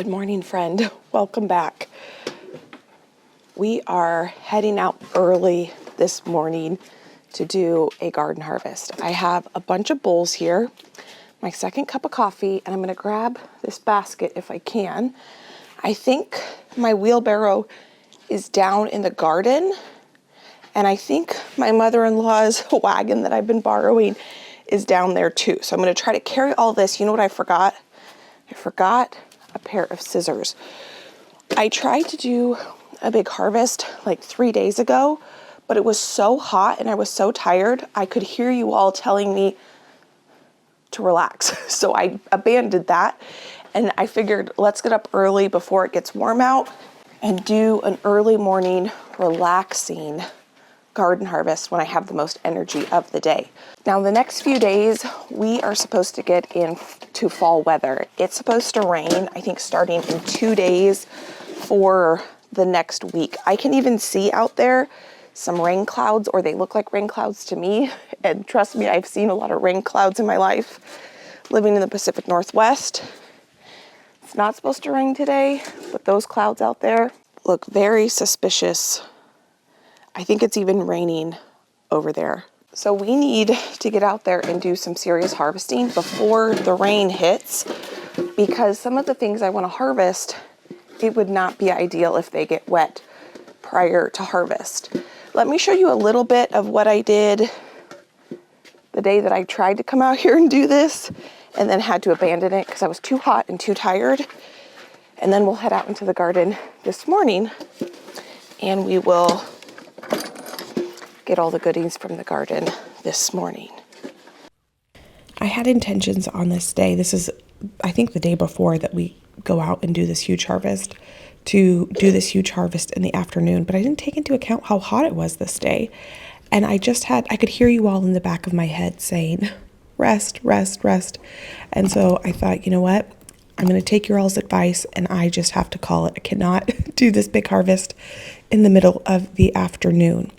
Good morning, friend. Welcome back. We are heading out early this morning to do a garden harvest. I have a bunch of bowls here, my second cup of coffee, and I'm going to grab this basket if I can. I think my wheelbarrow is down in the garden, and I think my mother-in-law's wagon that I've been borrowing is down there too. So I'm going to try to carry all this. You know what I forgot? I forgot a pair of scissors. I tried to do a big harvest like 3 days ago, but it was so hot and I was so tired. I could hear you all telling me to relax. So I abandoned that and I figured let's get up early before it gets warm out and do an early morning relaxing garden harvest when I have the most energy of the day. Now the next few days we are supposed to get into fall weather. It's supposed to rain, I think starting in 2 days for the next week. I can even see out there some rain clouds, or they look like rain clouds to me. And trust me, I've seen a lot of rain clouds in my life living in the Pacific Northwest. It's not supposed to rain today, but those clouds out there look very suspicious. I think it's even raining over there. So we need to get out there and do some serious harvesting before the rain hits, because some of the things I want to harvest, it would not be ideal if they get wet prior to harvest. Let me show you a little bit of what I did the day that I tried to come out here and do this and then had to abandon it because I was too hot and too tired. And then we'll head out into the garden this morning and we will get all the goodies from the garden this morning. I had intentions on this day. This is, I think, the day before that we go out and do this huge harvest, to do this huge harvest in the afternoon, but I didn't take into account how hot it was this day. And I could hear you all in the back of my head saying, rest, rest, rest. And so I thought, you know what? I'm going to take your all's advice and I just have to call it. I cannot do this big harvest in the middle of the afternoon.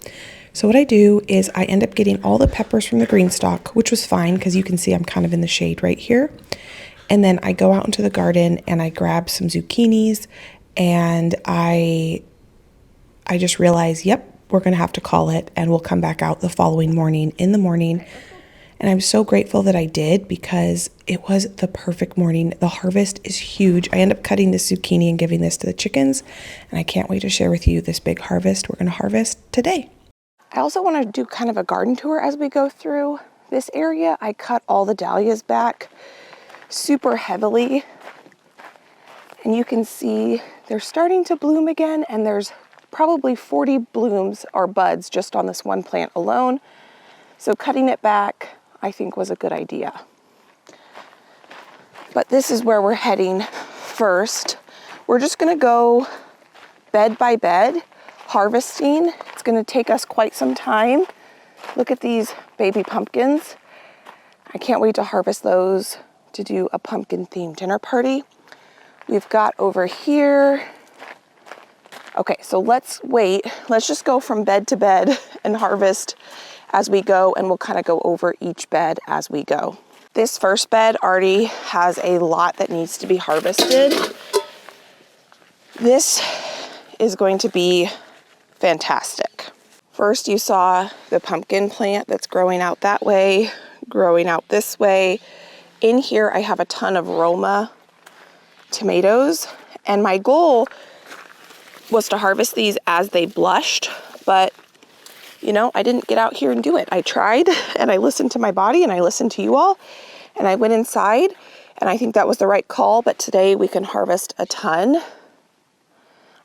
So what I do is I end up getting all the peppers from the green stalk, which was fine because you can see I'm kind of in the shade right here. And then I go out into the garden and I grab some zucchinis and I just realize, yep, we're going to have to call it and we'll come back out the following morning in the morning. And I'm so grateful that I did because it was the perfect morning. The harvest is huge. I end up cutting this zucchini and giving this to the chickens. And I can't wait to share with you this big harvest we're going to harvest today. I also want to do kind of a garden tour as we go through this area. I cut all the dahlias back super heavily. And you can see they're starting to bloom again. And there's probably 40 blooms or buds just on this one plant alone. So cutting it back, I think, was a good idea. But this is where we're heading first. We're just going to go bed by bed, harvesting. It's going to take us quite some time. Look at these baby pumpkins. I can't wait to harvest those to do a pumpkin themed dinner party. We've got over here. Okay, so let's wait. Let's just go from bed to bed and harvest as we go, and we'll kind of go over each bed as we go. This first bed already has a lot that needs to be harvested. This is going to be fantastic. First, you saw the pumpkin plant that's growing out that way, growing out this way. In here, I have a ton of Roma tomatoes, and my goal was to harvest these as they blushed, but you know, I didn't get out here and do it. I tried and I listened to my body and I listened to you all and I went inside and I think that was the right call, but today we can harvest a ton.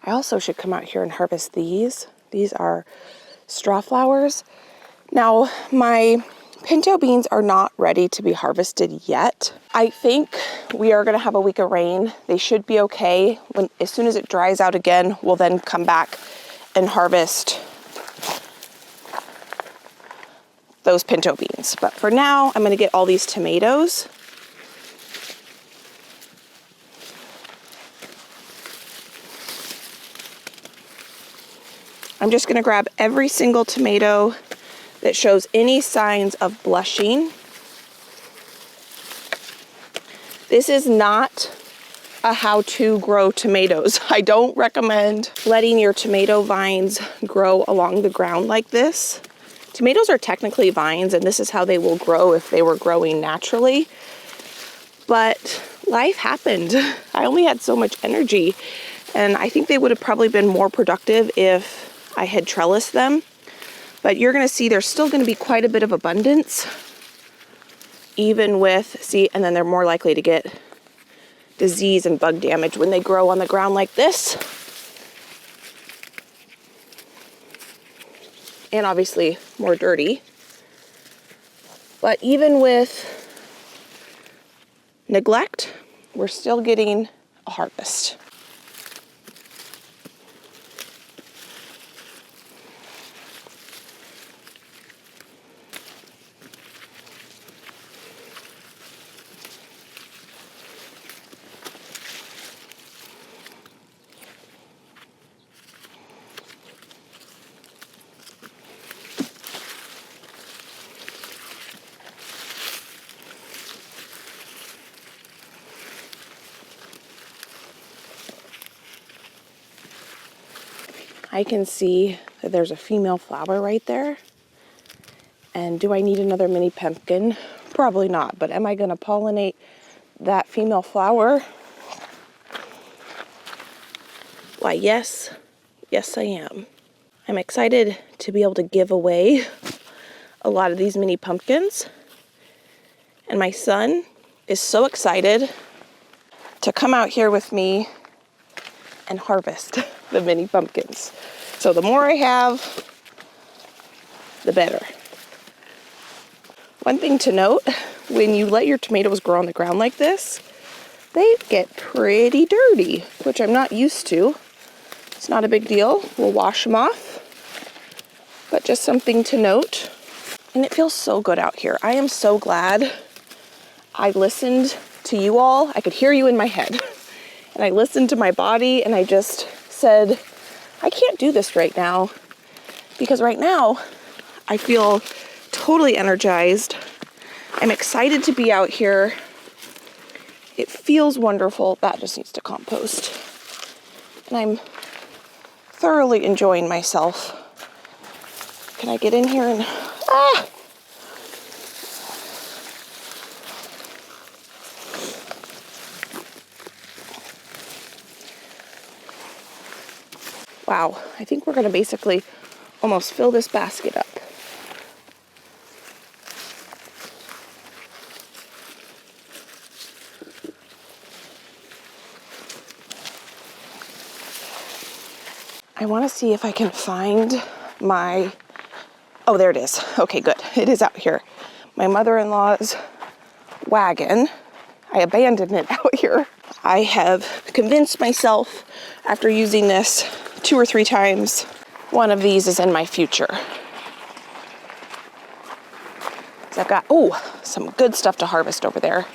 I also should come out here and harvest these. These are straw flowers. Now, my pinto beans are not ready to be harvested yet. I think we are gonna have a week of rain. They should be okay. As soon as it dries out again, we'll then come back and harvest those pinto beans. But for now, I'm gonna get all these tomatoes. I'm just gonna grab every single tomato that shows any signs of blushing. This is not a how to grow tomatoes. I don't recommend letting your tomato vines grow along the ground like this. Tomatoes are technically vines, and this is how they will grow if they were growing naturally. But life happened. I only had so much energy, and I think they would have probably been more productive if I had trellised them. But you're gonna see there's still gonna be quite a bit of abundance, even with, see, and then they're more likely to get disease and bug damage when they grow on the ground like this. And obviously more dirty. But even with neglect, we're still getting a harvest. I can see that there's a female flower right there. And do I need another mini pumpkin? Probably not, but am I gonna pollinate that female flower? Why, yes. Yes, I am. I'm excited to be able to give away a lot of these mini pumpkins. And my son is so excited to come out here with me and harvest the mini pumpkins. So the more I have, the better. One thing to note, when you let your tomatoes grow on the ground like this, they get pretty dirty, which I'm not used to. It's not a big deal. We'll wash them off, but just something to note. And it feels so good out here. I am so glad I listened to you all. I could hear you in my head. And I listened to my body and I just said, I can't do this right now. Because right now, I feel totally energized. I'm excited to be out here. It feels wonderful. That just needs to compost. And I'm thoroughly enjoying myself. Can I get in here and, Wow, I think we're gonna basically almost fill this basket up. I wanna see if I can find my, oh, there it is. Okay, good, it is out here. My mother-in-law's wagon. I abandoned it out here. I have convinced myself after using this 2 or 3 times, one of these is in my future. So I've got, some good stuff to harvest over there.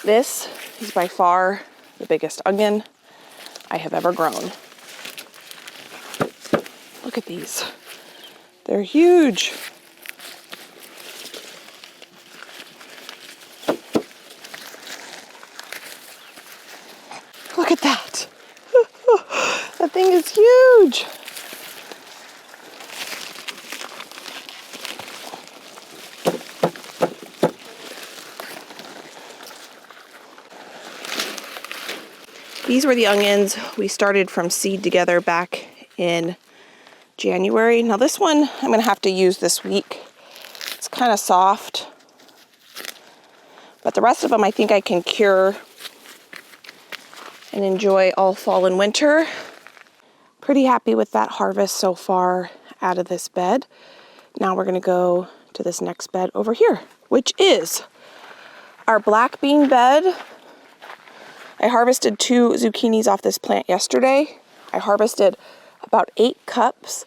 This is by far the biggest onion I have ever grown. Look at these. They're huge. Look at that. That thing is huge. These were the onions we started from seed together back in January. Now this one I'm gonna have to use this week. It's kind of soft, but the rest of them I think I can cure and enjoy all fall and winter. Pretty happy with that harvest so far out of this bed. Now we're gonna go to this next bed over here, which is our black bean bed. I harvested 2 zucchinis off this plant yesterday. I harvested about 8 cups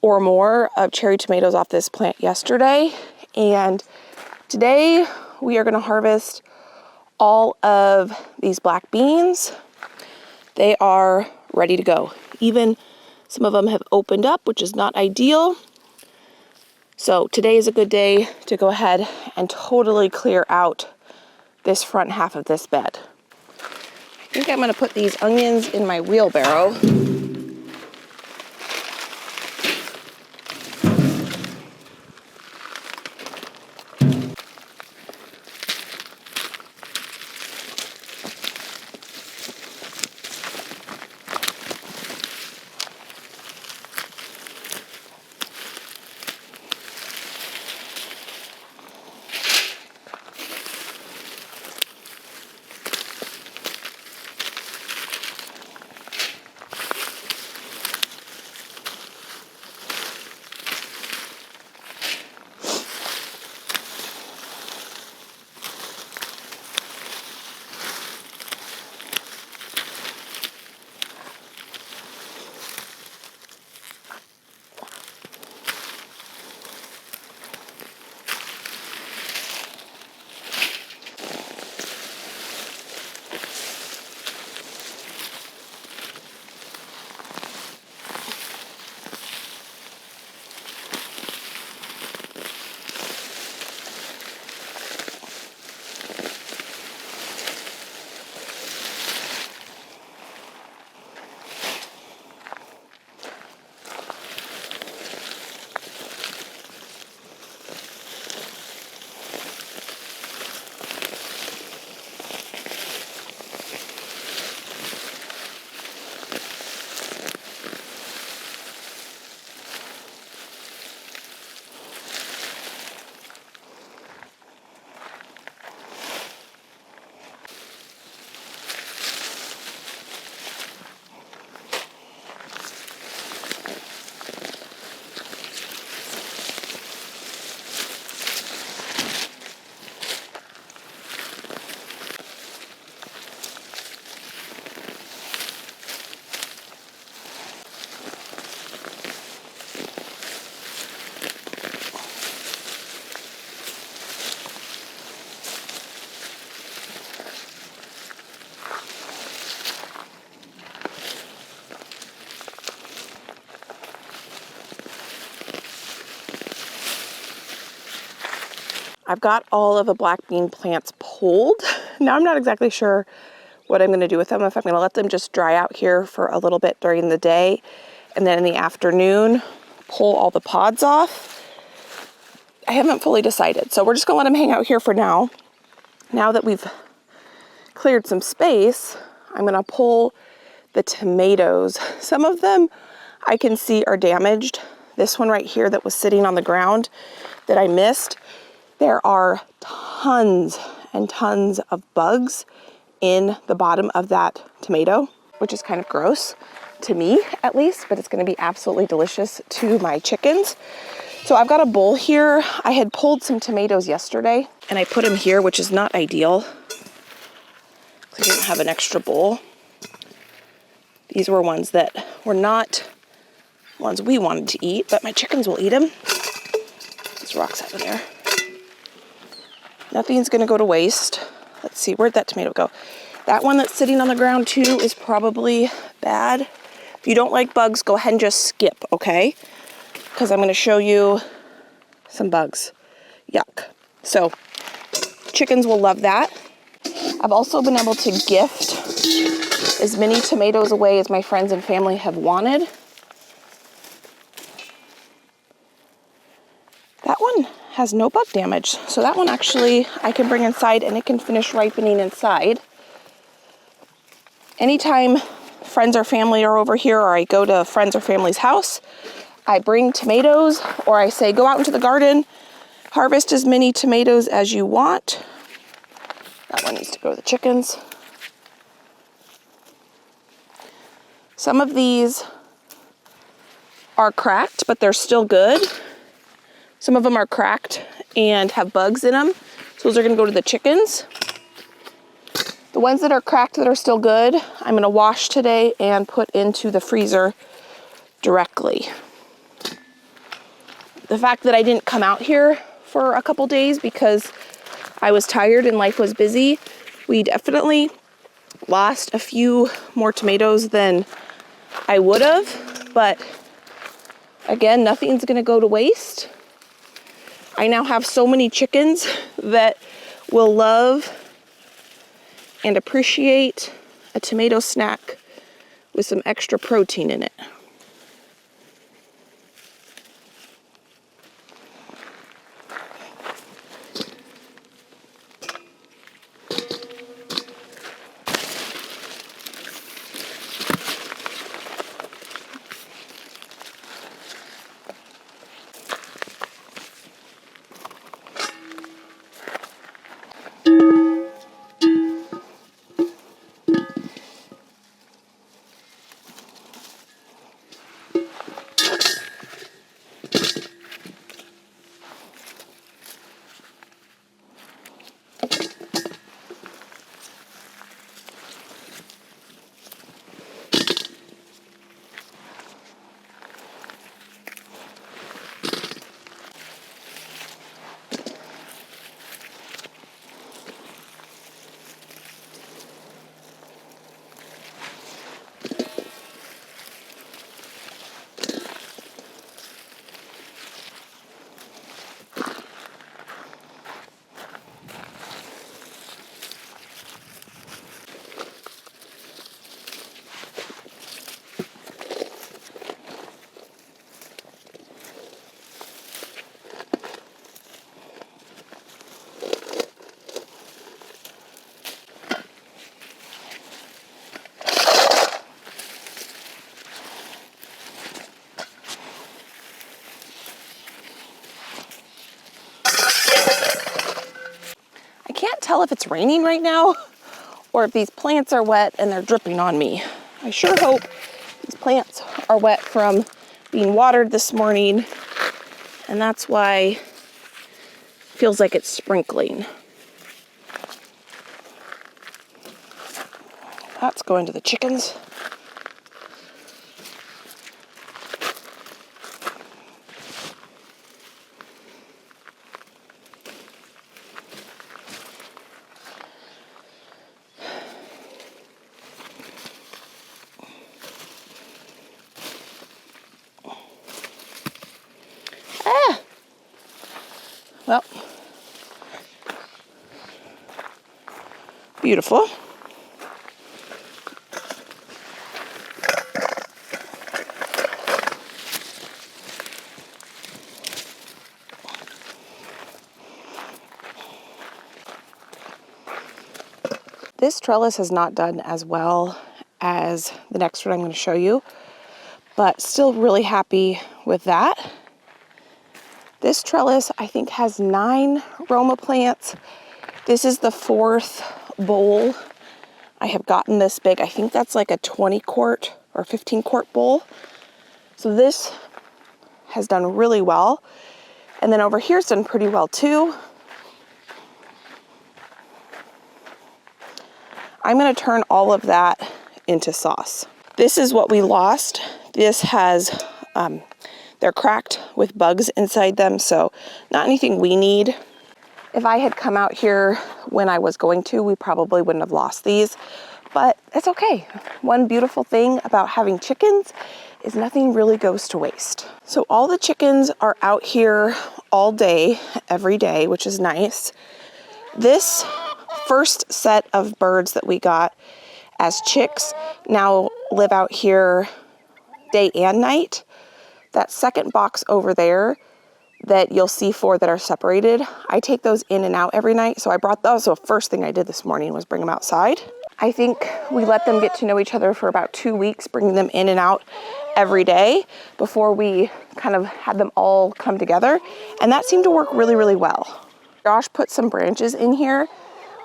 or more of cherry tomatoes off this plant yesterday. And today we are gonna harvest all of these black beans, they are ready to go. Even some of them have opened up, which is not ideal. So today is a good day to go ahead and totally clear out this front half of this bed. I think I'm gonna put these onions in my wheelbarrow. I've got all of the black bean plants pulled. Now I'm not exactly sure what I'm gonna do with them, if I'm gonna let them just dry out here for a little bit during the day, and then in the afternoon, pull all the pods off. I haven't fully decided, so we're just gonna let them hang out here for now. Now that we've cleared some space, I'm gonna pull the tomatoes. Some of them I can see are damaged. This one right here that was sitting on the ground that I missed, there are tons and tons of bugs in the bottom of that tomato, which is kind of gross to me at least, but it's gonna be absolutely delicious to my chickens. So I've got a bowl here. I had pulled some tomatoes yesterday and I put them here, which is not ideal. I didn't have an extra bowl. These were ones that were not ones we wanted to eat, but my chickens will eat them. There's rocks out of there. Nothing's gonna go to waste. Let's see, where'd that tomato go? That one that's sitting on the ground too is probably bad. If you don't like bugs, go ahead and just skip, okay? Because I'm gonna show you some bugs. Yuck. So, chickens will love that. I've also been able to gift as many tomatoes away as my friends and family have wanted. That one has no bug damage. So that one actually I can bring inside and it can finish ripening inside. Anytime friends or family are over here or I go to friends or family's house, I bring tomatoes or I say go out into the garden, harvest as many tomatoes as you want. That one needs to go to the chickens. Some of these are cracked, but they're still good. Some of them are cracked and have bugs in them. So those are gonna go to the chickens. The ones that are cracked that are still good, I'm gonna wash today and put into the freezer directly. The fact that I didn't come out here for a couple days because I was tired and life was busy We definitely lost a few more tomatoes than I would have, but again, nothing's gonna go to waste. I now have so many chickens that will love and appreciate a tomato snack with some extra protein in it. I can't tell if it's raining right now or if these plants are wet and they're dripping on me. I sure hope these plants are wet from being watered this morning, and that's why it feels like it's sprinkling. That's going to the chickens. Well, beautiful. This trellis has not done as well as the next one I'm going to show you, but still really happy with that. This trellis, I think, has 9 Roma plants. This is the 4th bowl. I have gotten this big. I think that's like a 20 quart or 15 quart bowl. So this has done really well. And then over here's done pretty well too. I'm gonna turn all of that into sauce. This is what we lost. This has, they're cracked with bugs inside them, so not anything we need. If I had come out here when I was going to, we probably wouldn't have lost these, but it's okay. One beautiful thing about having chickens is nothing really goes to waste. So all the chickens are out here all day, every day, which is nice. This first set of birds that we got as chicks now live out here day and night. That second box over there that you'll see 4 that are separated, I take those in and out every night. So I brought those. So first thing I did this morning was bring them outside. I think we let them get to know each other for about 2 weeks, bringing them in and out every day before we kind of had them all come together. And that seemed to work really, really well. Josh put some branches in here.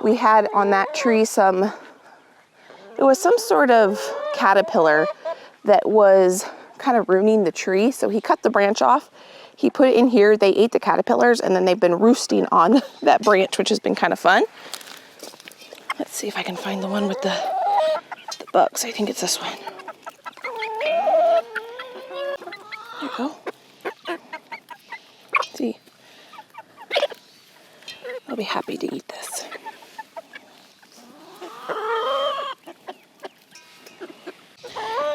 We had on that tree it was some sort of caterpillar that was kind of ruining the tree. So he cut the branch off. He put it in here. They ate the caterpillars, and then they've been roosting on that branch, which has been kind of fun. Let's see if I can find the one with the bugs. I think it's this one. There you go. See, I'll be happy to eat this.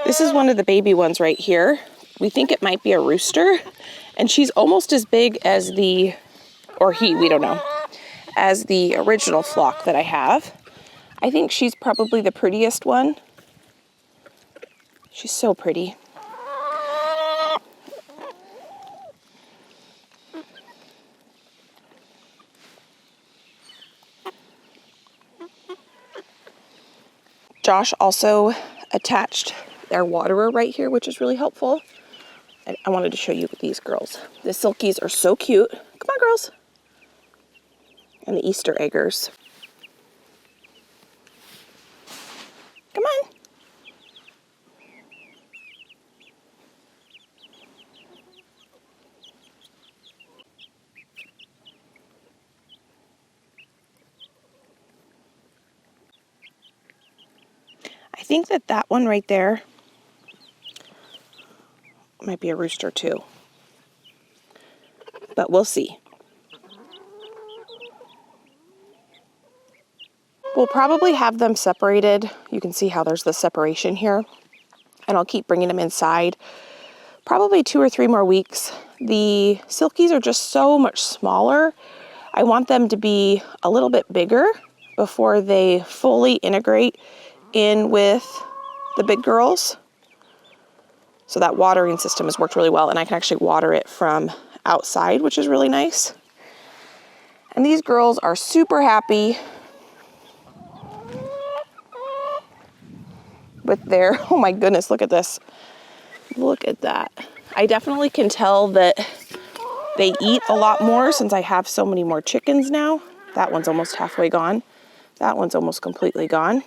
This is one of the baby ones right here. We think it might be a rooster, and she's almost as big as or he, we don't know, as the original flock that I have. I think she's probably the prettiest one. She's so pretty. Josh also attached their waterer right here, which is really helpful. And I wanted to show you these girls. The silkies are so cute. Come on, girls. And the Easter eggers. Come on. I think that one right there might be a rooster too, but we'll see. We'll probably have them separated. You can see how there's the separation here, and I'll keep bringing them inside. Probably 2 or 3 more weeks. The silkies are just so much smaller. I want them to be a little bit bigger before they fully integrate in with the big girls. So that watering system has worked really well, and I can actually water it from outside, which is really nice. And these girls are super happy with their, oh my goodness, look at this. Look at that. I definitely can tell that they eat a lot more since I have so many more chickens now. That one's almost halfway gone. That one's almost completely gone.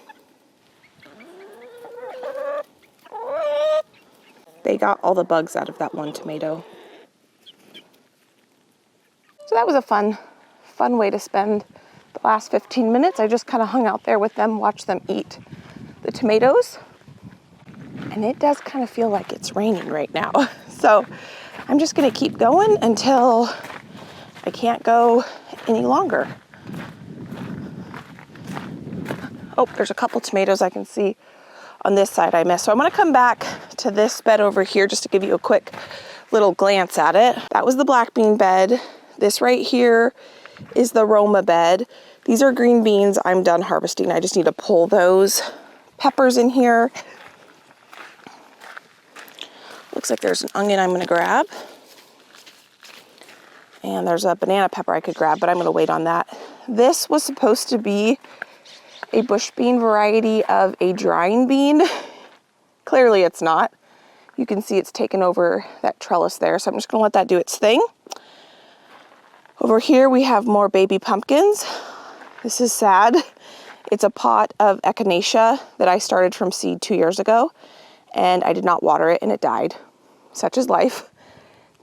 They got all the bugs out of that one tomato. So that was a fun way to spend the last 15 minutes. I just kind of hung out there with them, watched them eat the tomatoes. And it does kind of feel like it's raining right now. So I'm just gonna keep going until I can't go any longer. Oh, there's a couple tomatoes I can see on this side I missed. So I'm gonna come back to this bed over here just to give you a quick little glance at it. That was the black bean bed. This right here is the Roma bed. These are green beans I'm done harvesting. I just need to pull those peppers in here. Looks like there's an onion I'm gonna grab. And there's a banana pepper I could grab, but I'm gonna wait on that. This was supposed to be a bush bean variety of a drying bean. Clearly it's not. You can see it's taken over that trellis there, so I'm just gonna let that do its thing. Over here we have more baby pumpkins. This is sad. It's a pot of echinacea that I started from seed 2 years ago, and I did not water it and it died. Such is life.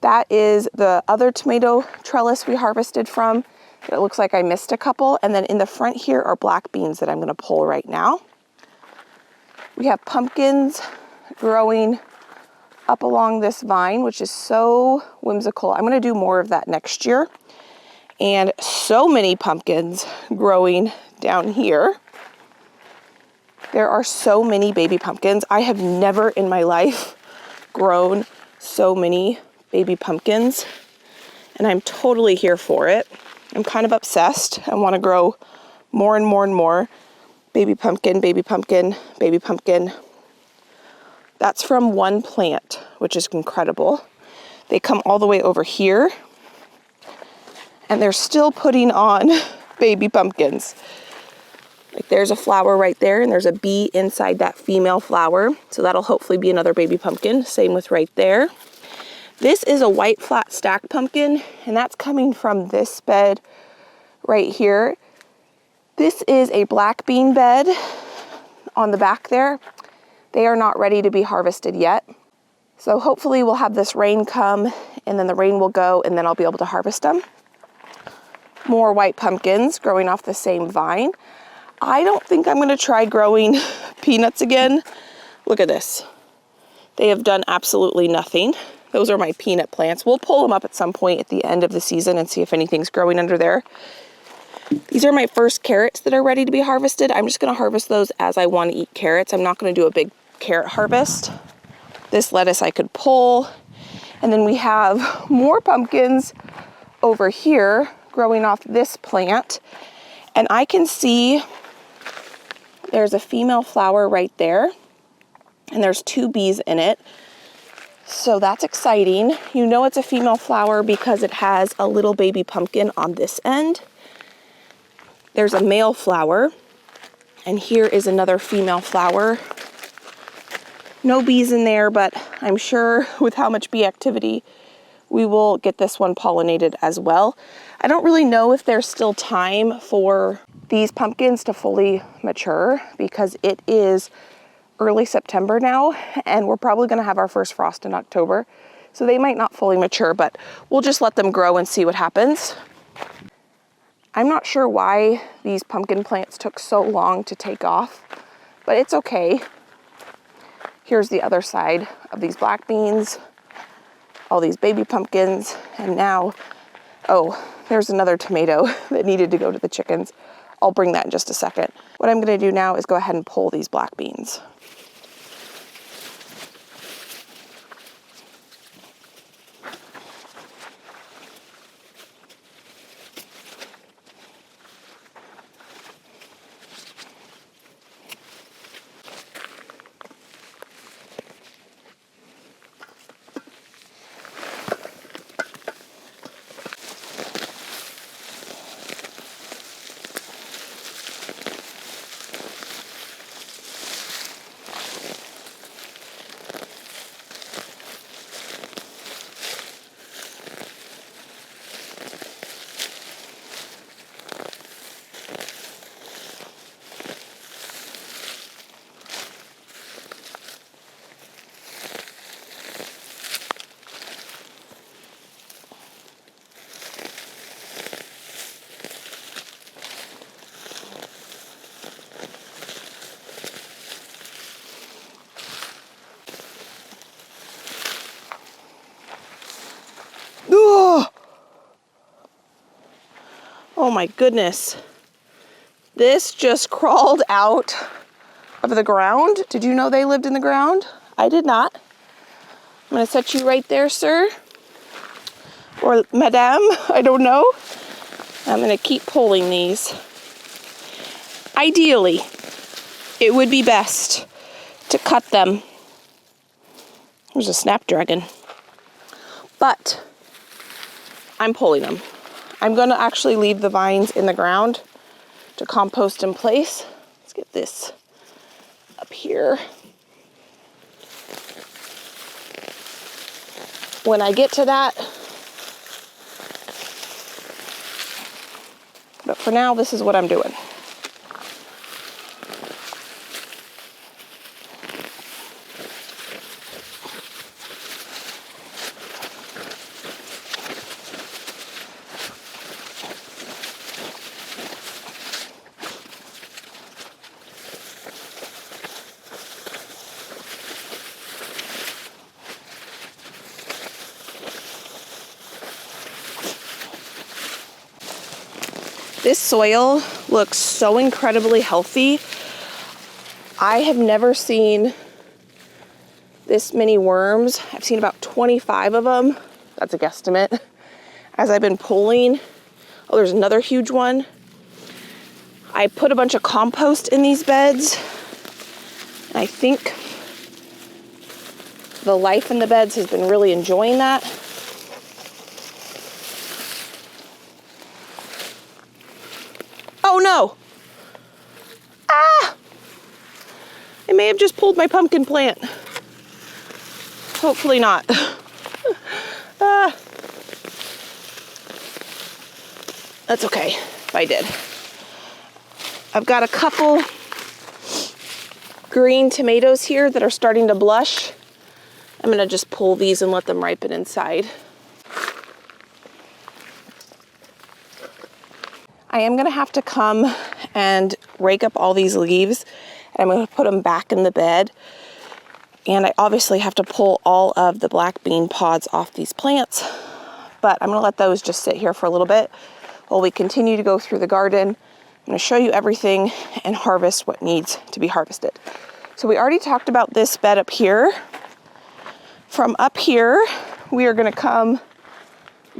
That is the other tomato trellis we harvested from. It looks like I missed a couple. And then in the front here are black beans that I'm gonna pull right now. We have pumpkins growing up along this vine, which is so whimsical. I'm gonna do more of that next year. And so many pumpkins growing down here. There are so many baby pumpkins. I have never in my life grown so many baby pumpkins, and I'm totally here for it. I'm kind of obsessed. I want to grow more and more and more. Baby pumpkin, baby pumpkin, baby pumpkin. That's from one plant, which is incredible. They come all the way over here, and they're still putting on baby pumpkins. Like there's a flower right there, and there's a bee inside that female flower. So that'll hopefully be another baby pumpkin. Same with right there. This is a white flat stack pumpkin, and that's coming from this bed right here. This is a black bean bed on the back there. They are not ready to be harvested yet. So hopefully we'll have this rain come, and then the rain will go, and then I'll be able to harvest them. More white pumpkins growing off the same vine. I don't think I'm gonna try growing peanuts again. Look at this. They have done absolutely nothing. Those are my peanut plants. We'll pull them up at some point at the end of the season and see if anything's growing under there. These are my first carrots that are ready to be harvested. I'm just gonna harvest those as I wanna eat carrots. I'm not gonna do a big carrot harvest. This lettuce I could pull. And then we have more pumpkins over here growing off this plant. And I can see there's a female flower right there. And there's 2 bees in it. So that's exciting. You know it's a female flower because it has a little baby pumpkin on this end. There's a male flower. And here is another female flower. No bees in there, but I'm sure with how much bee activity, we will get this one pollinated as well. I don't really know if there's still time for these pumpkins to fully mature because it is early September now, and we're probably gonna have our first frost in October. So they might not fully mature, but we'll just let them grow and see what happens. I'm not sure why these pumpkin plants took so long to take off, but it's okay. Here's the other side of these black beans, all these baby pumpkins, and now, oh, there's another tomato that needed to go to the chickens. I'll bring that in just a second. What I'm gonna do now is go ahead and pull these black beans. Oh my goodness. This just crawled out of the ground. Did you know they lived in the ground? I did not. I'm gonna set you right there, sir. Or madame, I don't know. I'm gonna keep pulling these. Ideally, it would be best to cut them. There's a snapdragon. But I'm pulling them. I'm gonna actually leave the vines in the ground to compost in place. Let's get this up here. When I get to that, but for now, this is what I'm doing. This soil looks so incredibly healthy. I have never seen this many worms. I've seen about 25 of them. That's a guesstimate. As I've been pulling, oh, there's another huge one. I put a bunch of compost in these beds. And I think the life in the beds has been really enjoying that. Oh no! Ah! I may have just pulled my pumpkin plant. Hopefully not. Ah. That's okay if I did. I've got a couple green tomatoes here that are starting to blush. I'm gonna just pull these and let them ripen inside. I am gonna have to come and rake up all these leaves, and I'm gonna put them back in the bed. And I obviously have to pull all of the black bean pods off these plants, but I'm gonna let those just sit here for a little bit while we continue to go through the garden. I'm gonna show you everything and harvest what needs to be harvested. So we already talked about this bed up here. From up here, we are gonna come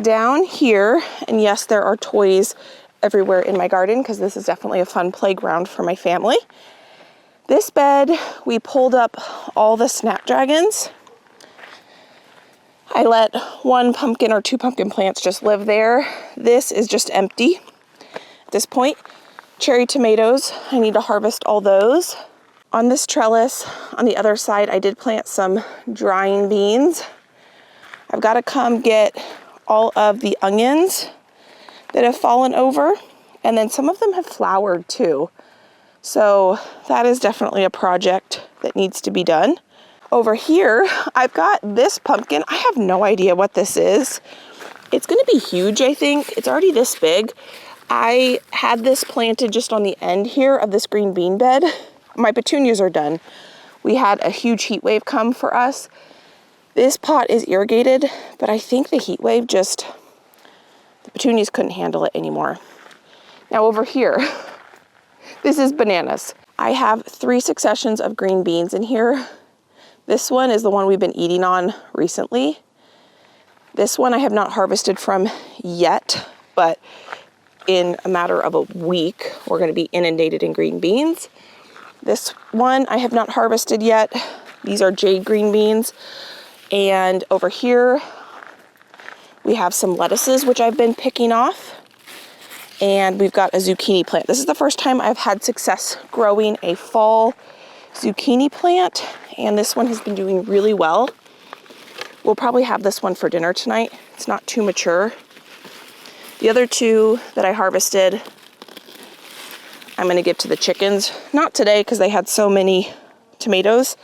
down here, and yes, there are toys everywhere in my garden because this is definitely a fun playground for my family. This bed, we pulled up all the snapdragons. I let 1 pumpkin or 2 pumpkin plants just live there. This is just empty at this point. Cherry tomatoes, I need to harvest all those. On this trellis, on the other side, I did plant some drying beans. I've got to come get all of the onions that have fallen over, and then some of them have flowered too. So that is definitely a project that needs to be done. Over here, I've got this pumpkin. I have no idea what this is. It's gonna be huge, I think. It's already this big. I had this planted just on the end here of this green bean bed. My petunias are done. We had a huge heat wave come for us. This pot is irrigated, but I think the heat wave the petunias couldn't handle it anymore. Now over here, this is bananas. I have 3 successions of green beans in here. This one is the one we've been eating on recently. This one I have not harvested from yet, but in a matter of a week, we're gonna be inundated in green beans. This one I have not harvested yet. These are jade green beans. And over here, we have some lettuces, which I've been picking off. And we've got a zucchini plant. This is the first time I've had success growing a fall zucchini plant. And this one has been doing really well. We'll probably have this one for dinner tonight. It's not too mature. The other 2 that I harvested, I'm gonna give to the chickens. Not today, because they had so many tomatoes.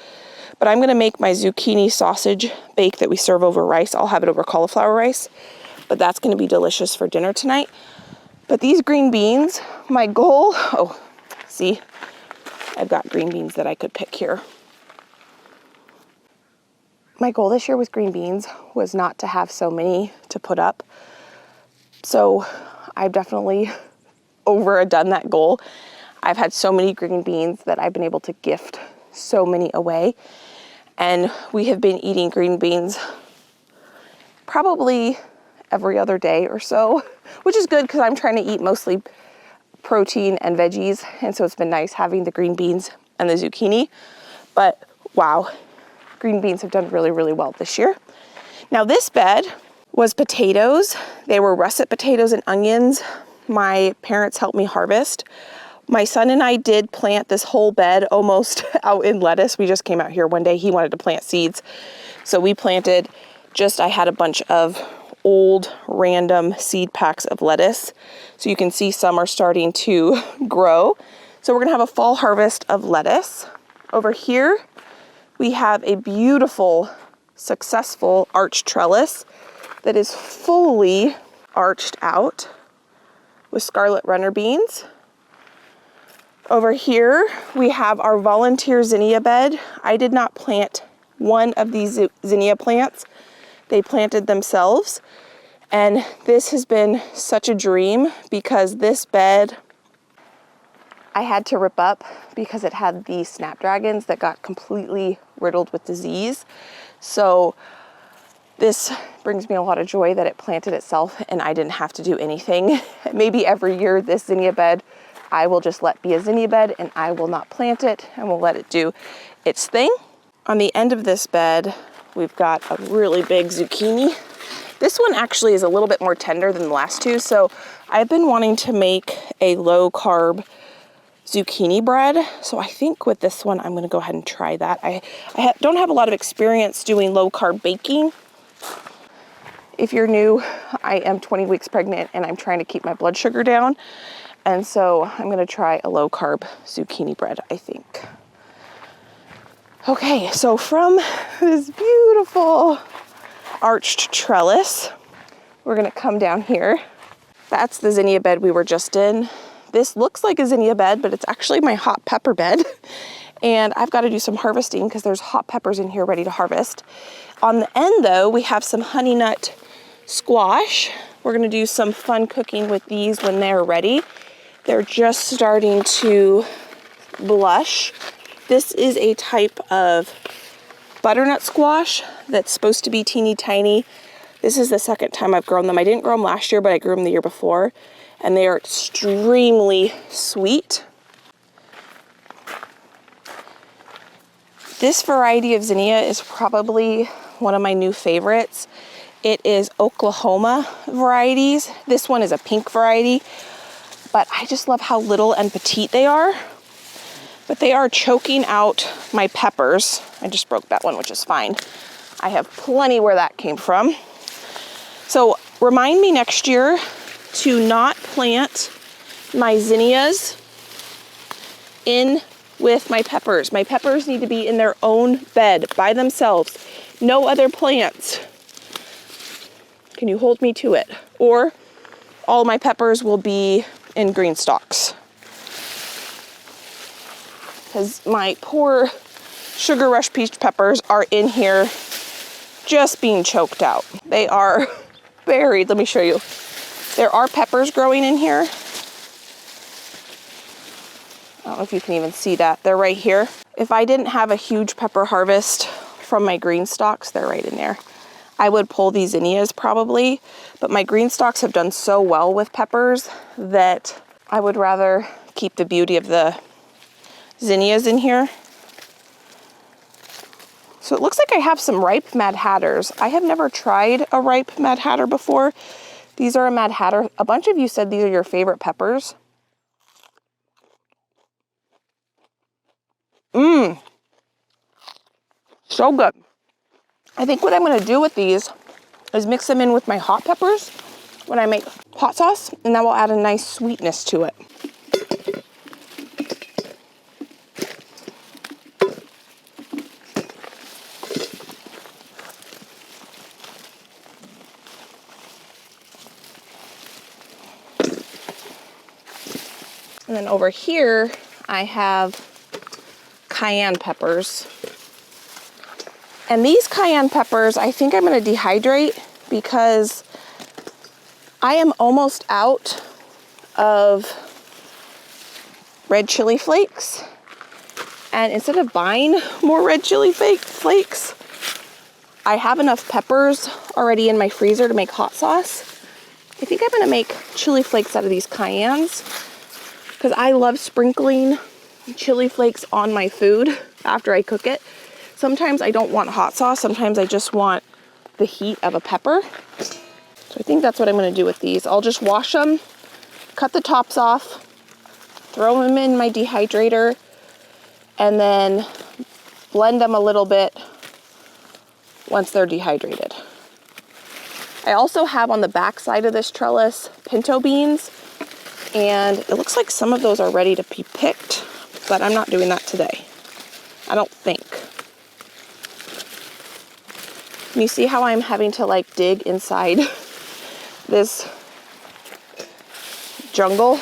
But I'm gonna make my zucchini sausage bake that we serve over rice. I'll have it over cauliflower rice, but that's gonna be delicious for dinner tonight. But these green beans, my goal, oh, see, I've got green beans that I could pick here. My goal this year with green beans was not to have so many to put up. So I've definitely overdone that goal. I've had so many green beans that I've been able to gift so many away. And we have been eating green beans probably every other day or so, which is good because I'm trying to eat mostly protein and veggies. And so it's been nice having the green beans and the zucchini. But wow, green beans have done really, really well this year. Now this bed was potatoes. They were russet potatoes and onions. My parents helped me harvest. My son and I did plant this whole bed almost out in lettuce. We just came out here one day. He wanted to plant seeds. So we planted I had a bunch of old random seed packs of lettuce. So you can see some are starting to grow. So we're gonna have a fall harvest of lettuce. Over here, we have a beautiful, successful arch trellis that is fully arched out with scarlet runner beans. Over here, we have our volunteer zinnia bed. I did not plant one of these zinnia plants. They planted themselves. And this has been such a dream because this bed I had to rip up because it had these snapdragons that got completely riddled with disease. So this brings me a lot of joy that it planted itself and I didn't have to do anything. Maybe every year this zinnia bed I will just let be a zinnia bed and I will not plant it and we'll let it do its thing. On the end of this bed, we've got a really big zucchini. This one actually is a little bit more tender than the last 2. So I've been wanting to make a low carb zucchini bread. So I think with this one, I'm gonna go ahead and try that. I don't have a lot of experience doing low carb baking. If you're new, I am 20 weeks pregnant and I'm trying to keep my blood sugar down. And so I'm gonna try a low carb zucchini bread, I think. Okay, so from this beautiful arched trellis, we're gonna come down here. That's the zinnia bed we were just in. This looks like a zinnia bed, but it's actually my hot pepper bed. And I've got to do some harvesting because there's hot peppers in here ready to harvest. On the end though, we have some honey nut squash. We're gonna do some fun cooking with these when they're ready. They're just starting to blush. This is a type of butternut squash that's supposed to be teeny tiny. This is the second time I've grown them. I didn't grow them last year, but I grew them the year before, and they are extremely sweet. This variety of zinnia is probably one of my new favorites. It is Oklahoma varieties. This one is a pink variety, but I just love how little and petite they are. But they are choking out my peppers. I just broke that one, which is fine. I have plenty where that came from. So remind me next year to not plant my zinnias in with my peppers. My peppers need to be in their own bed by themselves. No other plants. Can you hold me to it? Or all my peppers will be in green stalks. Because my poor sugar rush peach peppers are in here just being choked out. They are buried. Let me show you. There are peppers growing in here. I don't know if you can even see that. They're right here. If I didn't have a huge pepper harvest from my green stalks, they're right in there. I would pull these zinnias probably, but my green stalks have done so well with peppers that I would rather keep the beauty of the zinnias in here. So it looks like I have some ripe Mad Hatters. I have never tried a ripe Mad Hatter before. These are a Mad Hatter. A bunch of you said these are your favorite peppers. So good. I think what I'm gonna do with these is mix them in with my hot peppers when I make hot sauce, and that will add a nice sweetness to it. And then over here, I have cayenne peppers. And these cayenne peppers, I think I'm gonna dehydrate because I am almost out of red chili flakes. And instead of buying more red chili flakes, I have enough peppers already in my freezer to make hot sauce. I think I'm gonna make chili flakes out of these cayennes because I love sprinkling chili flakes on my food after I cook it. Sometimes I don't want hot sauce. Sometimes I just want the heat of a pepper. So I think that's what I'm gonna do with these. I'll just wash them, cut the tops off, throw them in my dehydrator, and then blend them a little bit once they're dehydrated. I also have on the back side of this trellis pinto beans, and it looks like some of those are ready to be picked, but I'm not doing that today. I don't think. You see how I'm having to like dig inside this jungle?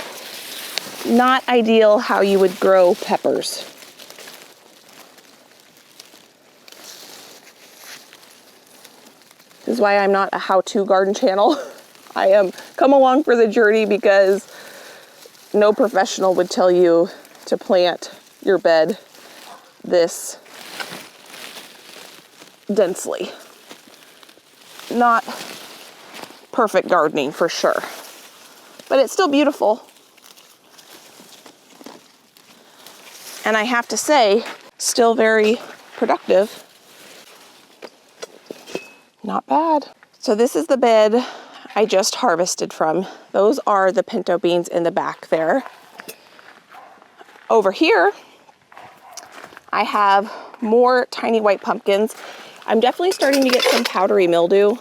Not ideal how you would grow peppers. This is why I'm not a how-to garden channel. I am come along for the journey because no professional would tell you to plant your bed this densely. Not perfect gardening for sure, but it's still beautiful. And I have to say, still very productive. Not bad. So this is the bed I just harvested from. Those are the pinto beans in the back there. Over here, I have more tiny white pumpkins. I'm definitely starting to get some powdery mildew.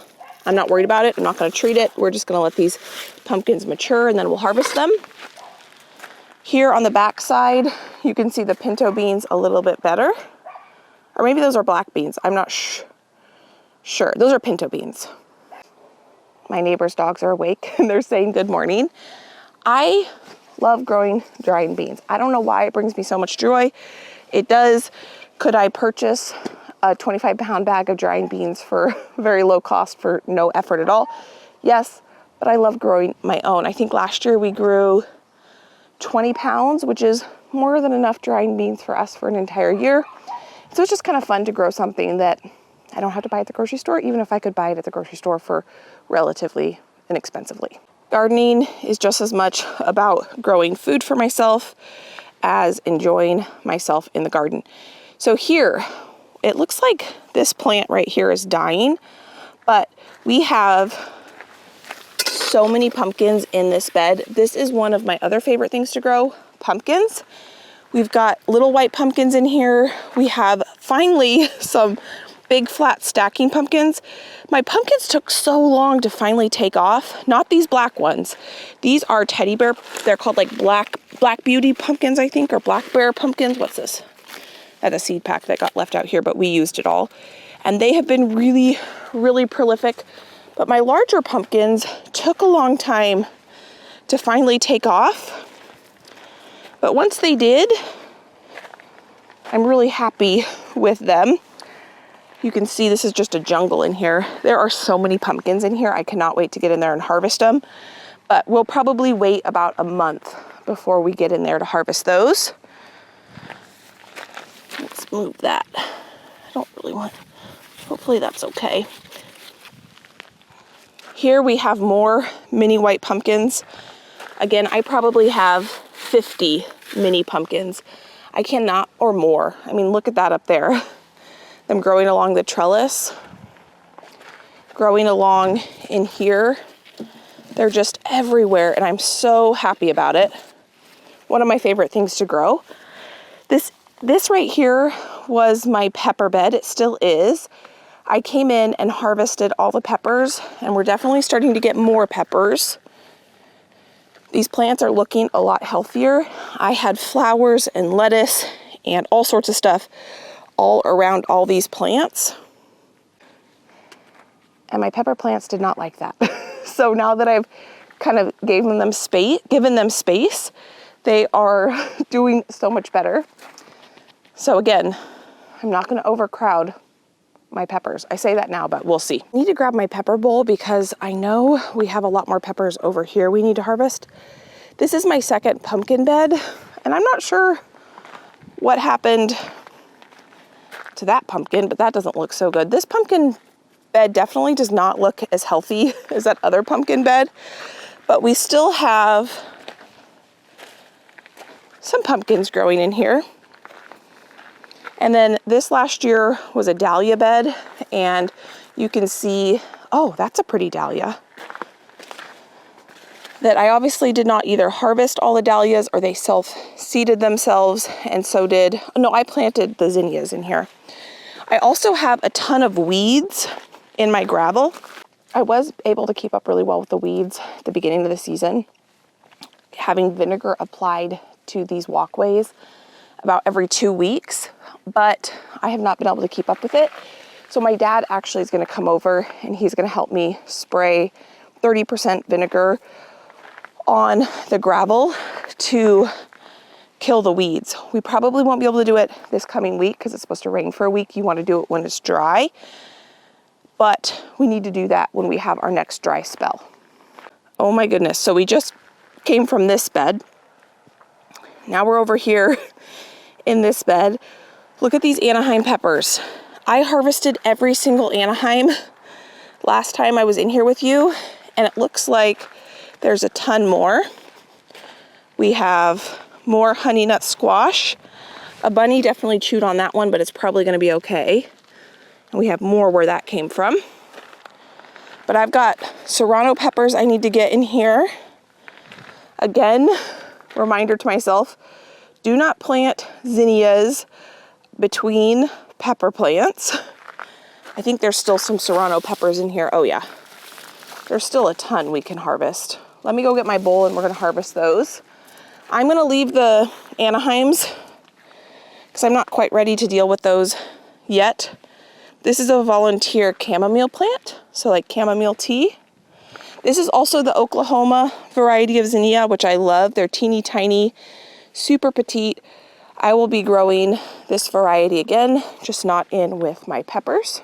I'm not worried about it. I'm not gonna treat it. We're just gonna let these pumpkins mature and then we'll harvest them. Here on the back side, you can see the pinto beans a little bit better. Or maybe those are black beans. I'm not sure. Those are pinto beans. My neighbor's dogs are awake and they're saying good morning. I love growing dried beans. I don't know why it brings me so much joy. It does. Could I purchase a 25-pound bag of dried beans for very low cost for no effort at all? Yes, but I love growing my own. I think last year we grew 20 pounds, which is more than enough drying beans for us for an entire year. So it's just kind of fun to grow something that I don't have to buy at the grocery store, even if I could buy it at the grocery store for relatively inexpensively. Gardening is just as much about growing food for myself as enjoying myself in the garden. So here, it looks like this plant right here is dying, but we have so many pumpkins in this bed. This is one of my other favorite things to grow, pumpkins. We've got little white pumpkins in here. We have finally some big flat stacking pumpkins. My pumpkins took so long to finally take off. Not these black ones. These are teddy bear. They're called like black beauty pumpkins, I think, or black bear pumpkins. What's this? I had a seed pack that got left out here, but we used it all. And they have been really, really prolific. But my larger pumpkins took a long time to finally take off. But once they did, I'm really happy with them. You can see this is just a jungle in here. There are so many pumpkins in here. I cannot wait to get in there and harvest them. But we'll probably wait about a month before we get in there to harvest those. Let's move that. I don't really want, hopefully that's okay. Here we have more mini white pumpkins. Again, I probably have 50 mini pumpkins. I cannot, or more. I mean, look at that up there. Them growing along the trellis, growing along in here. They're just everywhere, and I'm so happy about it. One of my favorite things to grow. This right here was my pepper bed. It still is. I came in and harvested all the peppers, and we're definitely starting to get more peppers. These plants are looking a lot healthier. I had flowers and lettuce and all sorts of stuff all around all these plants. And my pepper plants did not like that. So now that I've kind of given them space, they are doing so much better. So again, I'm not going to overcrowd my peppers. I say that now, but we'll see. I need to grab my pepper bowl because I know we have a lot more peppers over here we need to harvest. This is my second pumpkin bed, and I'm not sure what happened to that pumpkin, but that doesn't look so good. This pumpkin bed definitely does not look as healthy as that other pumpkin bed, but we still have some pumpkins growing in here. And then this last year was a dahlia bed, and you can see, oh, that's a pretty dahlia. That I obviously did not either harvest all the dahlias or they self-seeded themselves, and so did, no, I planted the zinnias in here. I also have a ton of weeds in my gravel. I was able to keep up really well with the weeds at the beginning of the season, having vinegar applied to these walkways about every 2 weeks, but I have not been able to keep up with it. So my dad actually is going to come over and he's going to help me spray 30% vinegar on the gravel to kill the weeds. We probably won't be able to do it this coming week because it's supposed to rain for a week. You want to do it when it's dry, but we need to do that when we have our next dry spell. Oh my goodness. So we just came from this bed. Now we're over here in this bed. Look at these Anaheim peppers. I harvested every single Anaheim last time I was in here with you, and it looks like there's a ton more. We have more honey nut squash. A bunny definitely chewed on that one, but it's probably going to be okay. And we have more where that came from. But I've got serrano peppers I need to get in here. Again, reminder to myself, do not plant zinnias between pepper plants. I think there's still some serrano peppers in here. Oh yeah, there's still a ton we can harvest. Let me go get my bowl and we're gonna harvest those. I'm gonna leave the Anaheims because I'm not quite ready to deal with those yet. This is a volunteer chamomile plant, so like chamomile tea. This is also the Oklahoma variety of zinnia, which I love. They're teeny tiny, super petite. I will be growing this variety again, just not in with my peppers.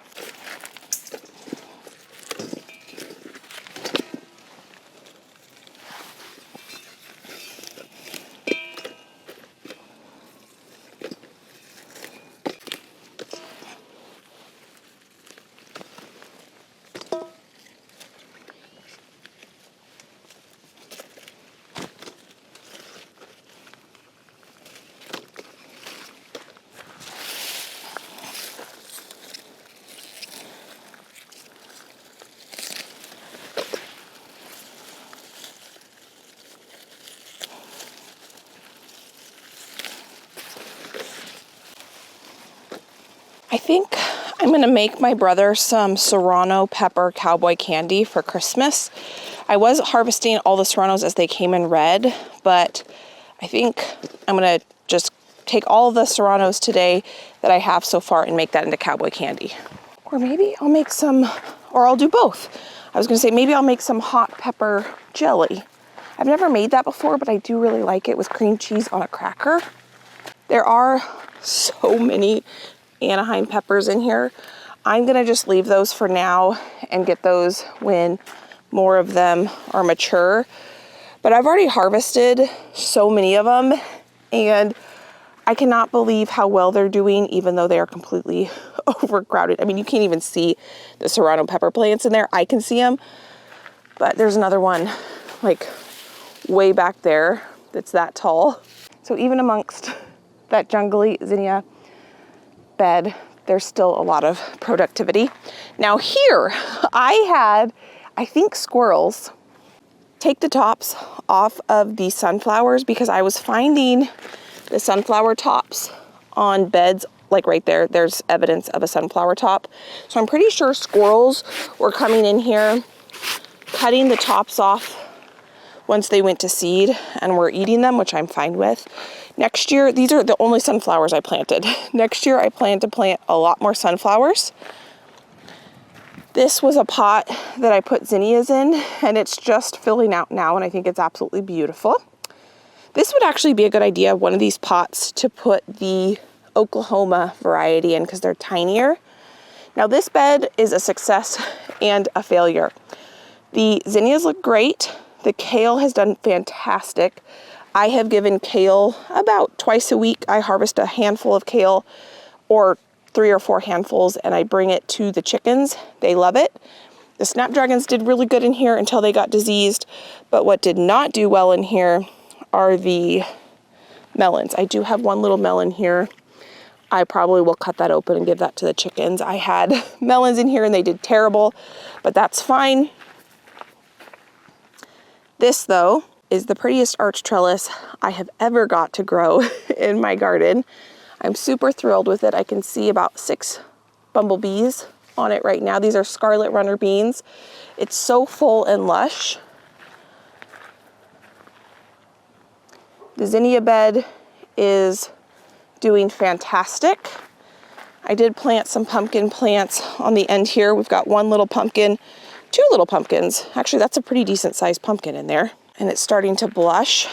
I think I'm gonna make my brother some serrano pepper cowboy candy for Christmas. I was harvesting all the serranos as they came in red, but I think I'm gonna just take all the serranos today that I have so far and make that into cowboy candy. Or maybe I'll make some, or I'll do both. I was gonna say maybe I'll make some hot pepper jelly. I've never made that before, but I do really like it with cream cheese on a cracker. There are so many Anaheim peppers in here. I'm gonna just leave those for now and get those when more of them are mature. But I've already harvested so many of them, and I cannot believe how well they're doing, even though they are completely overcrowded. I mean, you can't even see the serrano pepper plants in there. I can see them, but there's another one like way back there that's that tall. So even amongst that jungly zinnia bed, there's still a lot of productivity. Now here, I think squirrels take the tops off of the sunflowers because I was finding the sunflower tops on beds, like right there, there's evidence of a sunflower top. So I'm pretty sure squirrels were coming in here, cutting the tops off once they went to seed and were eating them, which I'm fine with. Next year, these are the only sunflowers I planted. Next year, I plan to plant a lot more sunflowers. This was a pot that I put zinnias in, and it's just filling out now, and I think it's absolutely beautiful. This would actually be a good idea, one of these pots, to put the Oklahoma variety in because they're tinier. Now this bed is a success and a failure. The zinnias look great. The kale has done fantastic. I have given kale about twice a week. I harvest a handful of kale, or 3 or 4 handfuls, and I bring it to the chickens. They love it. The snapdragons did really good in here until they got diseased, but what did not do well in here are the melons. I do have one little melon here. I probably will cut that open and give that to the chickens. I had melons in here and they did terrible, but that's fine. This though is the prettiest arch trellis I have ever got to grow in my garden. I'm super thrilled with it. I can see about 6 bumblebees on it right now. These are scarlet runner beans. It's so full and lush. The zinnia bed is doing fantastic. I did plant some pumpkin plants on the end here. We've got 1 little pumpkin, 2 little pumpkins. Actually, that's a pretty decent sized pumpkin in there. And it's starting to blush.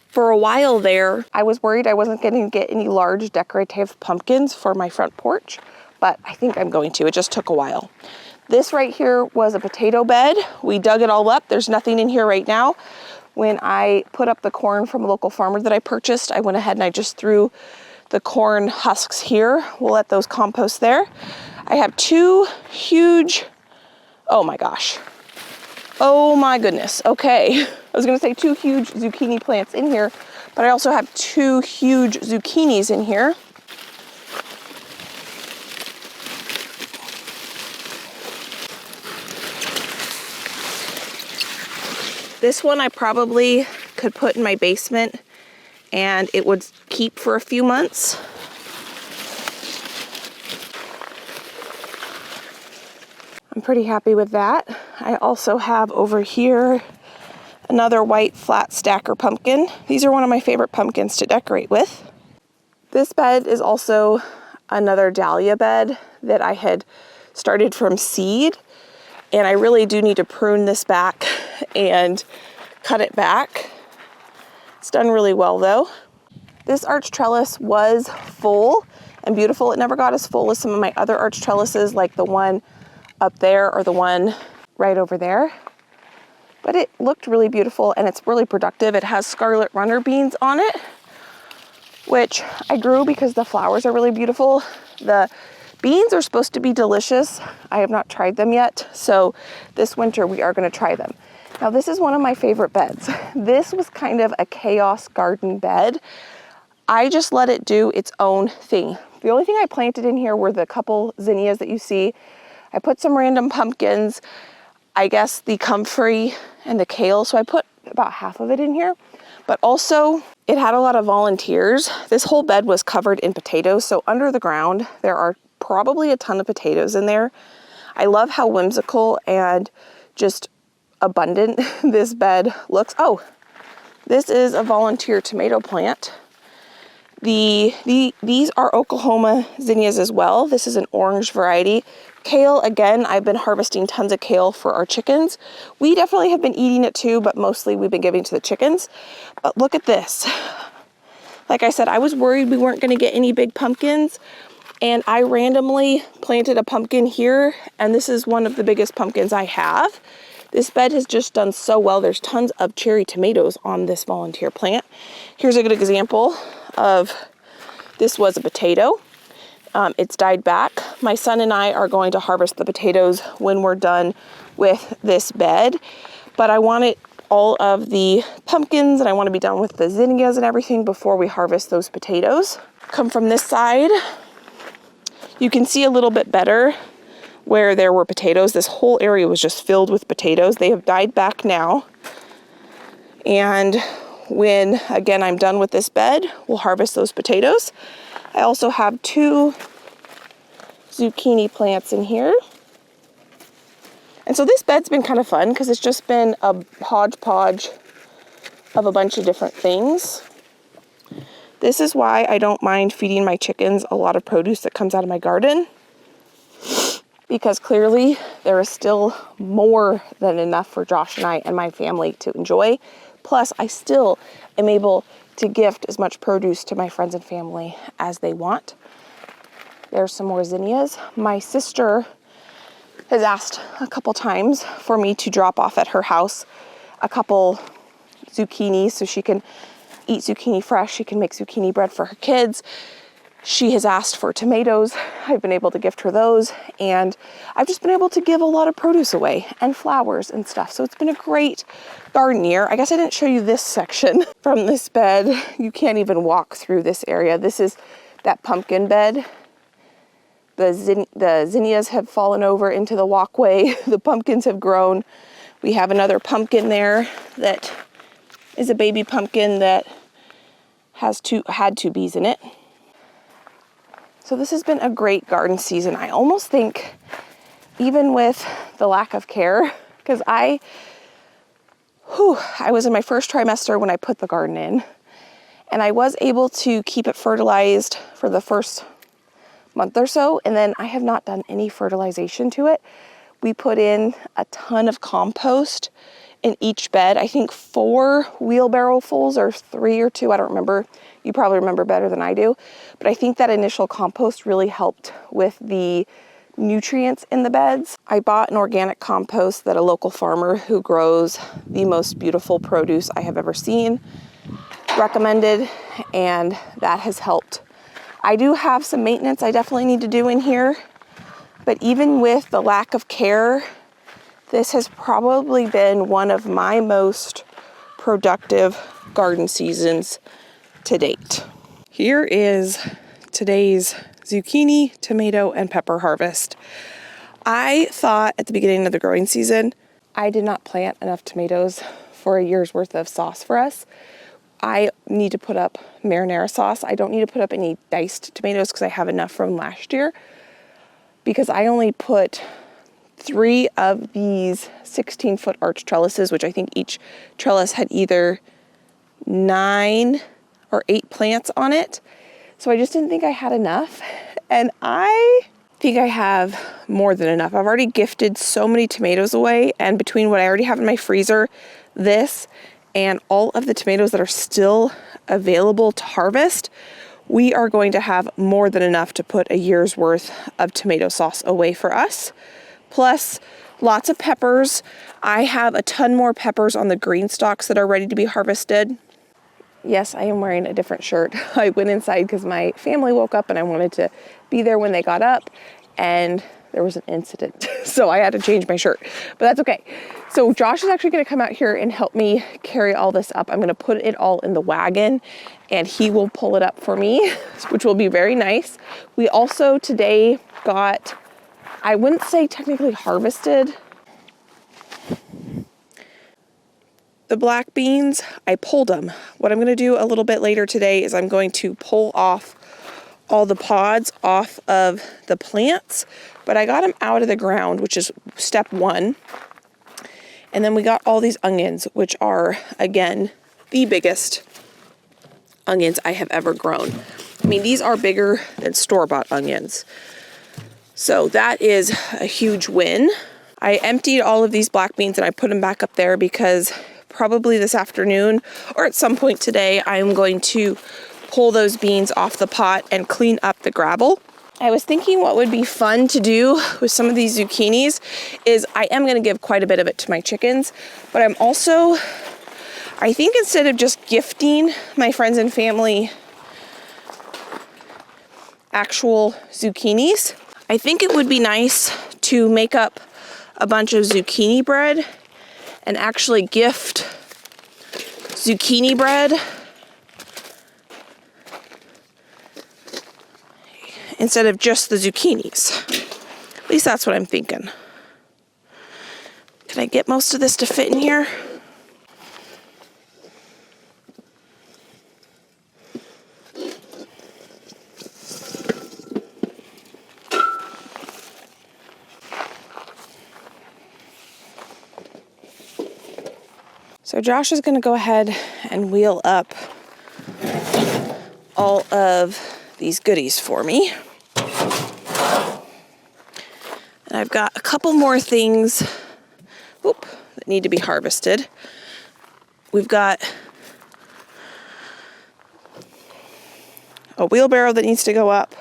For a while there, I was worried I wasn't going to get any large decorative pumpkins for my front porch, but I think I'm going to. It just took a while. This right here was a potato bed. We dug it all up. There's nothing in here right now. When I put up the corn from a local farmer that I purchased, I went ahead and I just threw the corn husks here. We'll let those compost there. I have 2 huge, oh my gosh. Oh my goodness, okay. I was gonna say 2 huge zucchini plants in here, but I also have 2 huge zucchinis in here. This one I probably could put in my basement and it would keep for a few months. I'm pretty happy with that. I also have over here another white flat stacker pumpkin. These are one of my favorite pumpkins to decorate with. This bed is also another dahlia bed that I had started from seed, and I really do need to prune this back and cut it back. It's done really well though. This arch trellis was full and beautiful. It never got as full as some of my other arch trellises, like the one up there or the one right over there. But it looked really beautiful and it's really productive. It has scarlet runner beans on it, which I grew because the flowers are really beautiful. The beans are supposed to be delicious. I have not tried them yet, so this winter we are going to try them. Now this is one of my favorite beds. This was kind of a chaos garden bed. I just let it do its own thing. The only thing I planted in here were the couple zinnias that you see. I put some random pumpkins, I guess the comfrey and the kale. So I put about half of it in here, but also it had a lot of volunteers. This whole bed was covered in potatoes. So under the ground, there are probably a ton of potatoes in there. I love how whimsical and just abundant this bed looks. Oh, this is a volunteer tomato plant. These are Oklahoma zinnias as well. This is an orange variety. Kale, again, I've been harvesting tons of kale for our chickens. We definitely have been eating it too, but mostly we've been giving to the chickens. But look at this. Like I said, I was worried we weren't going to get any big pumpkins, and I randomly planted a pumpkin here, and this is one of the biggest pumpkins I have. This bed has just done so well. There's tons of cherry tomatoes on this volunteer plant. Here's a good example of, this was a potato. It's died back. My son and I are going to harvest the potatoes when we're done with this bed, but I wanted all of the pumpkins and I want to be done with the zinnias and everything before we harvest those potatoes. Come from this side, you can see a little bit better where there were potatoes. This whole area was just filled with potatoes. They have died back now. And when, again, I'm done with this bed, we'll harvest those potatoes. I also have 2 zucchini plants in here. And so this bed's been kind of fun because it's just been a hodgepodge of a bunch of different things. This is why I don't mind feeding my chickens a lot of produce that comes out of my garden, because clearly there is still more than enough for Josh and I and my family to enjoy. Plus, I still am able to gift as much produce to my friends and family as they want. There's some more zinnias. My sister has asked a couple times for me to drop off at her house a couple zucchini so she can eat zucchini fresh. She can make zucchini bread for her kids. She has asked for tomatoes. I've been able to gift her those, and I've just been able to give a lot of produce away and flowers and stuff. So it's been a great garden year. I guess I didn't show you this section from this bed. You can't even walk through this area. This is that pumpkin bed. The zinnias have fallen over into the walkway. The pumpkins have grown. We have another pumpkin there that is a baby pumpkin that had 2 bees in it. So this has been a great garden season. I almost think, even with the lack of care, because I was in my first trimester when I put the garden in, and I was able to keep it fertilized for the first month or so, and then I have not done any fertilization to it. We put in a ton of compost in each bed. I think 4 wheelbarrow fulls, or 3 or 2, I don't remember. You probably remember better than I do. But I think that initial compost really helped with the nutrients in the beds. I bought an organic compost that a local farmer who grows the most beautiful produce I have ever seen recommended, and that has helped. I do have some maintenance I definitely need to do in here, but even with the lack of care, this has probably been one of my most productive garden seasons to date. Here is today's zucchini, tomato, and pepper harvest. I thought at the beginning of the growing season, I did not plant enough tomatoes for a year's worth of sauce for us. I need to put up marinara sauce. I don't need to put up any diced tomatoes because I have enough from last year, because I only put 3 of these 16-foot arch trellises, which I think each trellis had either 9 or 8 plants on it. So I just didn't think I had enough. And I think I have more than enough. I've already gifted so many tomatoes away, and between what I already have in my freezer, this, and all of the tomatoes that are still available to harvest, we are going to have more than enough to put a year's worth of tomato sauce away for us. Plus lots of peppers. I have a ton more peppers on the green stalks that are ready to be harvested. Yes, I am wearing a different shirt. I went inside because my family woke up and I wanted to be there when they got up, and there was an incident. So I had to change my shirt, but that's okay. So Josh is actually going to come out here and help me carry all this up. I'm going to put it all in the wagon and he will pull it up for me, which will be very nice. We also today got, I wouldn't say technically harvested, the black beans, I pulled them. What I'm going to do a little bit later today is I'm going to pull off all the pods off of the plants, but I got them out of the ground, which is step one. And then we got all these onions, which are, again, the biggest onions I have ever grown. I mean, these are bigger than store-bought onions. So that is a huge win. I emptied all of these black beans and I put them back up there because probably this afternoon or at some point today, I'm going to pull those beans off the pot and clean up the gravel. I was thinking what would be fun to do with some of these zucchinis is I am going to give quite a bit of it to my chickens, but I think instead of just gifting my friends and family actual zucchinis, I think it would be nice to make up a bunch of zucchini bread and actually gift zucchini bread instead of just the zucchinis. At least that's what I'm thinking. Can I get most of this to fit in here? So Josh is going to go ahead and wheel up all of these goodies for me. And I've got a couple more things that need to be harvested. We've got a wheelbarrow that needs to go up.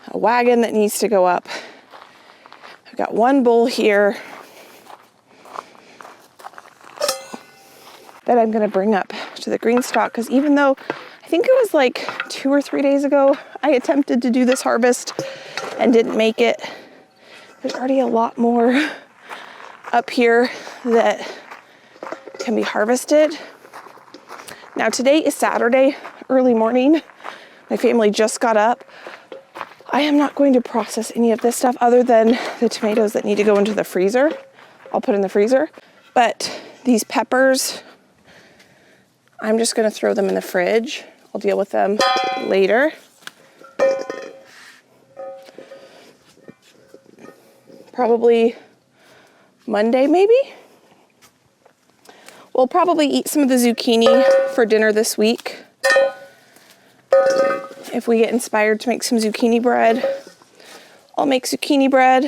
A wagon that needs to go up. I've got one bowl here that I'm going to bring up to the green stock because even though I think it was like 2 or 3 days ago I attempted to do this harvest and didn't make it, there's already a lot more up here that can be harvested. Now today is Saturday, early morning. My family just got up. I am not going to process any of this stuff other than the tomatoes that need to go into the freezer. I'll put in the freezer. But these peppers, I'm just going to throw them in the fridge. I'll deal with them later. Probably Monday, maybe. We'll probably eat some of the zucchini for dinner this week. If we get inspired to make some zucchini bread, I'll make zucchini bread,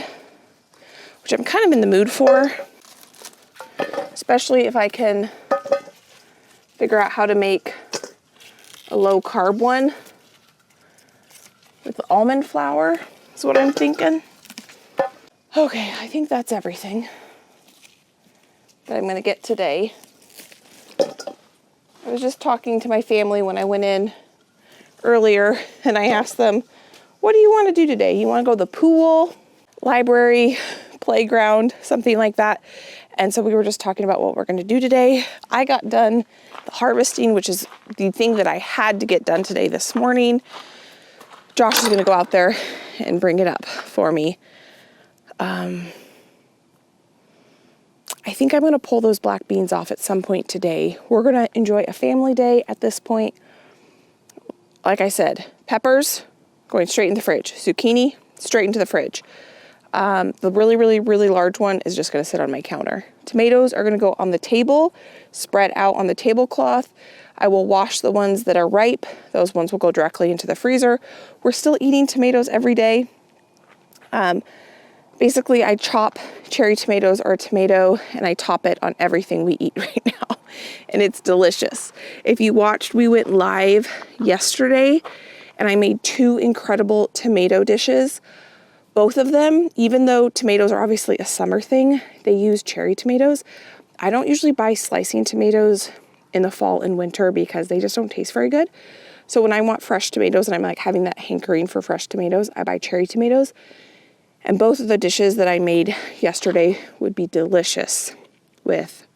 which I'm kind of in the mood for, especially if I can figure out how to make a low carb one with almond flour, is what I'm thinking. Okay, I think that's everything that I'm going to get today. I was just talking to my family when I went in earlier and I asked them, what do you want to do today? You want to go to the pool, library, playground, something like that? And so we were just talking about what we're going to do today. I got done the harvesting, which is the thing that I had to get done today this morning. Josh is going to go out there and bring it up for me. I think I'm going to pull those black beans off at some point today. We're going to enjoy a family day at this point. Like I said, peppers going straight in the fridge. Zucchini straight into the fridge. The really, really, really large one is just going to sit on my counter. Tomatoes are going to go on the table, spread out on the tablecloth. I will wash the ones that are ripe. Those ones will go directly into the freezer. We're still eating tomatoes every day. Basically, I chop cherry tomatoes or a tomato and I top it on everything we eat right now. And it's delicious. If you watched, we went live yesterday and I made 2 incredible tomato dishes. Both of them, even though tomatoes are obviously a summer thing, they use cherry tomatoes. I don't usually buy slicing tomatoes in the fall and winter because they just don't taste very good. So when I want fresh tomatoes and I'm like having that hankering for fresh tomatoes, I buy cherry tomatoes. And both of the dishes that I made yesterday would be delicious with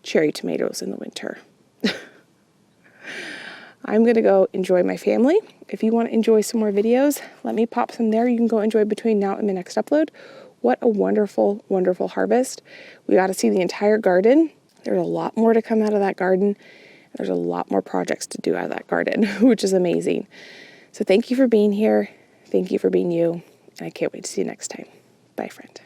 cherry tomatoes in the winter. I'm going to go enjoy my family. If you want to enjoy some more videos, let me pop some there. You can go enjoy between now and my next upload. what a wonderful, wonderful harvest. We got to see the entire garden. There's a lot more to come out of that garden. There's a lot more projects to do out of that garden, which is amazing. So thank you for being here. Thank you for being you. And I can't wait to see you next time. Bye, friend.